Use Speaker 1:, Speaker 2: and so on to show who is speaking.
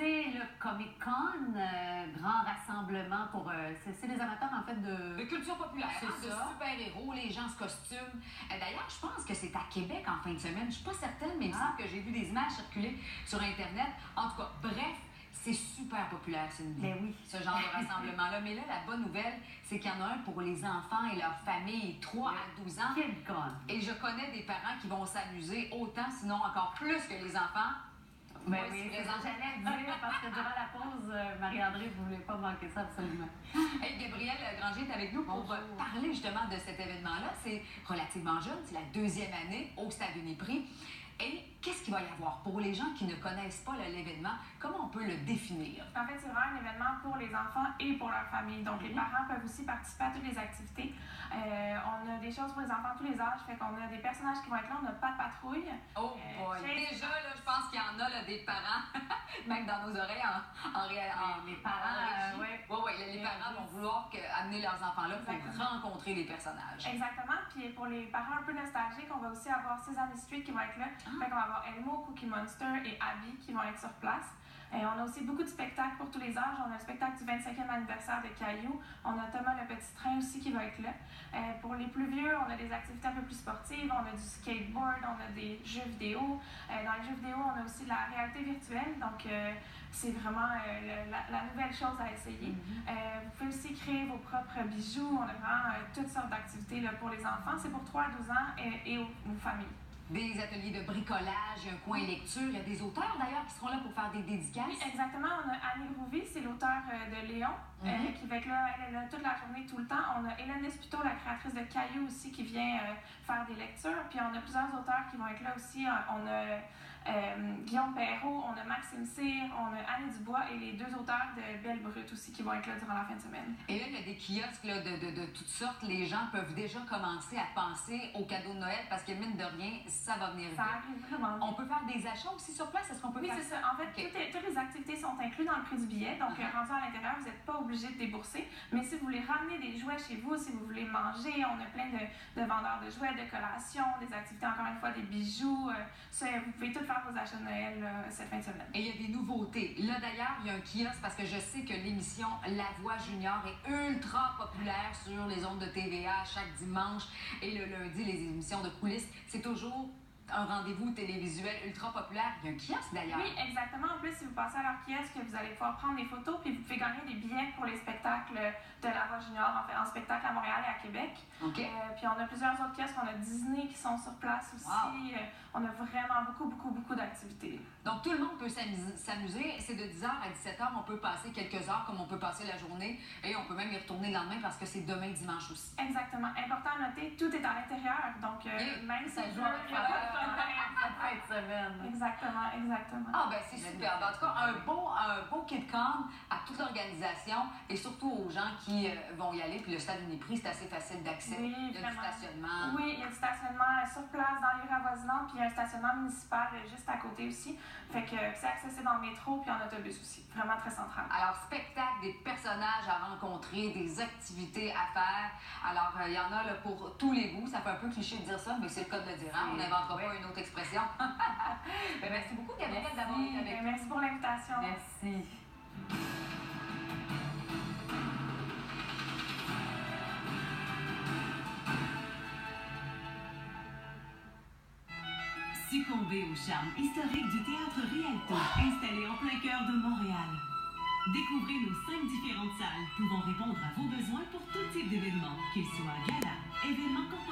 Speaker 1: c'est le Comic-Con, grand rassemblement pour... c'est les amateurs, en fait,
Speaker 2: de culture populaire,
Speaker 1: c'est
Speaker 2: de
Speaker 1: ça.
Speaker 2: super-héros, les gens se costument. D'ailleurs, je pense que c'est à Québec en fin de semaine. Je suis pas certaine, mais il me semble que j'ai vu des images circuler sur Internet. En tout cas, bref, c'est super populaire, Cindy.
Speaker 1: Ben oui.
Speaker 2: Ce genre de rassemblement-là. Mais là, la bonne nouvelle, c'est qu'il y en a un pour les enfants et leurs familles, 3 à 12 ans.
Speaker 1: Kid-Con.
Speaker 2: Et je connais des parents qui vont s'amuser autant, sinon encore plus que les enfants.
Speaker 1: Ben oui, c'est ça que j'allais dire, parce que durant la pause, Marie-André ne voulait pas manquer ça absolument.
Speaker 2: Hey, Gabrielle Granger est avec nous pour parler justement de cet événement-là. C'est relativement jeune, c'est la 2e année au Stade Uniprix. Et qu'est-ce qu'il va y avoir pour les gens qui ne connaissent pas l'événement? Comment on peut le définir?
Speaker 3: En fait, c'est vraiment un événement pour les enfants et pour leur famille. Donc, les parents peuvent aussi participer à toutes les activités. On a des choses pour les enfants de tous les âges. Fait qu'on a des personnages qui vont être là. On a Pat Patrouille.
Speaker 2: Oh boy! Déjà, là, je pense qu'il y en a là, des parents, même dans nos oreilles,
Speaker 1: les parents,
Speaker 2: les parents vont vouloir amener leurs enfants là pour rencontrer les personnages.
Speaker 3: Exactement. Puis pour les parents un peu nostalgiques, on va aussi avoir Sesame Street qui va être là. Fait qu'on va avoir Elmo, Cookie Monster et Abby qui vont être sur place. On a aussi beaucoup de spectacles pour tous les âges. On a le spectacle du 25e anniversaire de Caillou. On a Thomas le Petit Train aussi qui va être là. Pour les plus vieux, on a des activités un peu plus sportives. On a du skateboard, on a des jeux vidéo. Dans les jeux vidéo, on a aussi de la réalité virtuelle. Donc, c'est vraiment la nouvelle chose à essayer. Vous pouvez aussi créer vos propres bijoux. On a vraiment toutes sortes d'activités pour les enfants. C'est pour 3 à 12 ans et aux familles.
Speaker 2: Des ateliers de bricolage, un coin lecture. Il y a des auteurs d'ailleurs qui seront là pour faire des dédicaces.
Speaker 3: Oui, exactement. On a Annie Rouvi, c'est l'auteur de Léon, qui va être là, elle est là toute la journée, tout le temps. On a Hélène Despiteau, la créatrice de Caillou aussi, qui vient faire des lectures. Puis on a plusieurs auteurs qui vont être là aussi. On a Guillaume Perrault, on a Maxime Cyr, on a Annie Dubois et les 2 auteurs de Belle Brute aussi qui vont être là durant la fin de semaine.
Speaker 2: Et là, il y a des kiosques là, de toutes sortes. Les gens peuvent déjà commencer à penser aux cadeaux de Noël parce que mine de rien, ça va venir vite.
Speaker 3: Ça arrive vraiment.
Speaker 2: On peut faire des achats aussi sur place? Est-ce qu'on peut faire
Speaker 3: c'est ça. En fait, toutes les activités sont incluses dans le prix du billet. Donc, rendu à l'intérieur, vous n'êtes pas obligé de débourser. Mais si vous voulez ramener des jouets chez vous, si vous voulez manger, on a plein de vendeurs de jouets, de collations, des activités, encore une fois, des bijoux. Vous pouvez tout faire vos achats de Noël cette fin de semaine.
Speaker 2: Et il y a des nouveautés. Là, d'ailleurs, il y a un kiosque parce que je sais que l'émission La Voix Junior est ultra populaire sur les ondes de TVA chaque dimanche. Et le lundi, les émissions de coulisses, c'est toujours un rendez-vous télévisuel ultra populaire. Il y a un kiosque d'ailleurs.
Speaker 3: Oui, exactement. En plus, si vous passez à leur kiosque, vous allez pouvoir prendre des photos puis vous pouvez gagner des billets pour les spectacles de La Voix Junior, en spectacle à Montréal et à Québec. Puis on a plusieurs autres kiosques. On a Disney qui sont sur place aussi. Wow. On a vraiment beaucoup d'activités.
Speaker 2: Donc tout le monde peut s'amuser. C'est de 10h à 17h. On peut passer quelques heures comme on peut passer la journée et on peut même y retourner le lendemain parce que c'est demain dimanche aussi.
Speaker 3: Exactement. Important à noter, tout est à l'intérieur. Donc même
Speaker 1: ça
Speaker 3: si
Speaker 1: joue fin de semaine.
Speaker 3: Exactement.
Speaker 2: Ah ben c'est super. En tout cas, un beau KidCon à toute l'organisation et surtout aux gens qui vont y aller. Puis le Stade Uniprix, c'est assez facile d'accès.
Speaker 3: Oui,
Speaker 2: il y a du stationnement.
Speaker 3: Oui, il y a du stationnement sur place dans les rues avoisinantes, puis il y a un stationnement municipal juste à côté aussi. Fait que c'est accessible en métro puis en autobus aussi. Vraiment très central.
Speaker 2: Alors, spectacle, des personnages à rencontrer, des activités à faire. Alors, il y en a là, pour tous les goûts. Ça fait un peu cliché de dire ça, mais c'est le cas de le dire. Hein? On n'inventera pas une autre expression. Merci beaucoup, Gabrielle, d'avoir été avec nous.
Speaker 3: Merci pour l'invitation.
Speaker 1: Merci.
Speaker 4: Succombez au charme historique du Théâtre Rialto, installé en plein cœur de Montréal. Découvrez nos 5 différentes salles pouvant répondre à vos besoins pour tout type d'événements, qu'ils soient gala, événements corporatifs,